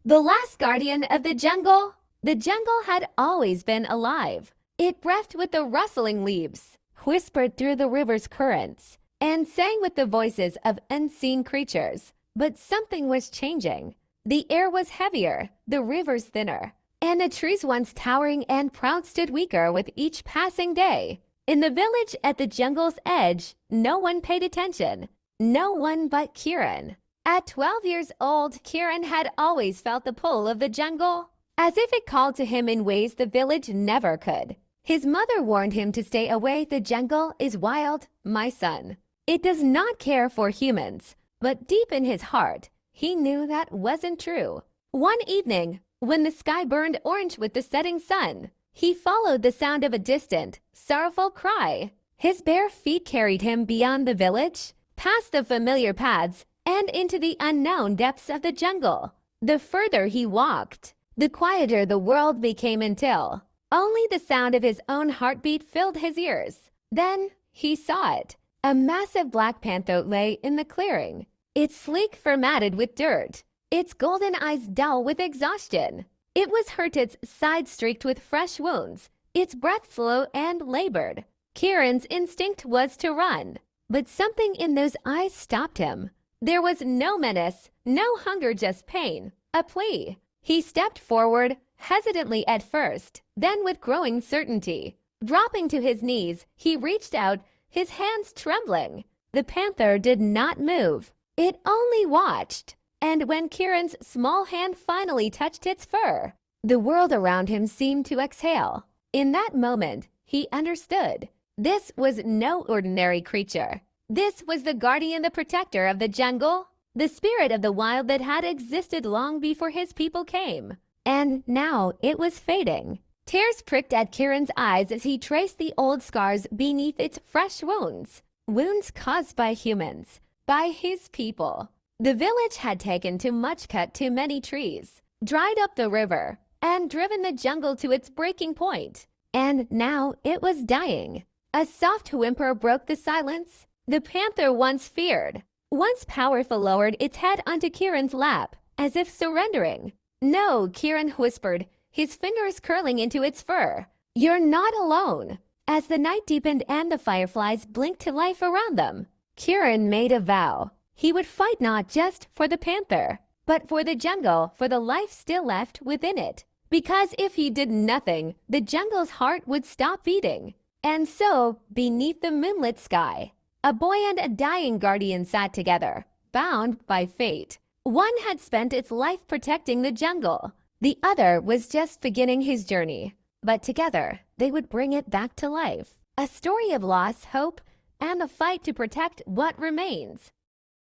The last guardian of the jungle. The jungle had always been alive. It breathed with the rustling leaves, whispered through the river's currents, and sang with the voices of unseen creatures. But something was changing. The air was heavier, the rivers thinner, and the trees once towering and proud stood weaker with each passing day. In the village at the jungle's edge, no one paid attention. No one but Kieran. At 12 years old, Kieran had always felt the pull of the jungle, as if it called to him in ways the village never could. His mother warned him to stay away. The jungle is wild, my son. It does not care for humans. But deep in his heart, he knew that wasn't true. One evening, when the sky burned orange with the setting sun, he followed the sound of a distant, sorrowful cry. His bare feet carried him beyond the village, past the familiar paths, and into the unknown depths of the jungle. The further he walked, the quieter the world became until only the sound of his own heartbeat filled his ears. Then he saw it. A massive black panther lay in the clearing, its sleek fur matted with dirt, its golden eyes dull with exhaustion. It was hurt, its side streaked with fresh wounds, its breath slow and labored. Kieran's instinct was to run, but something in those eyes stopped him. There was no menace, no hunger, just pain, a plea. He stepped forward, hesitantly at first, then with growing certainty. Dropping to his knees, he reached out, his hands trembling. The panther did not move. It only watched. And when Kieran's small hand finally touched its fur, the world around him seemed to exhale. In that moment, he understood. This was no ordinary creature. This was the guardian, the protector of the jungle, the spirit of the wild that had existed long before his people came. And now it was fading. Tears pricked at Kieran's eyes as he traced the old scars beneath its fresh wounds. Wounds caused by humans, by his people. The village had taken too much, cut too many trees, dried up the river, and driven the jungle to its breaking point. And now it was dying. A soft whimper broke the silence. The panther, once feared, once powerful, lowered its head onto Kieran's lap, as if surrendering. No, Kieran whispered, his fingers curling into its fur. You're not alone. As the night deepened and the fireflies blinked to life around them, Kieran made a vow. He would fight not just for the panther, but for the jungle, for the life still left within it. Because if he did nothing, the jungle's heart would stop beating. And so, beneath the moonlit sky, a boy and a dying guardian sat together, bound by fate. One had spent its life protecting the jungle. The other was just beginning his journey. But together, they would bring it back to life. A story of loss, hope, and the fight to protect what remains.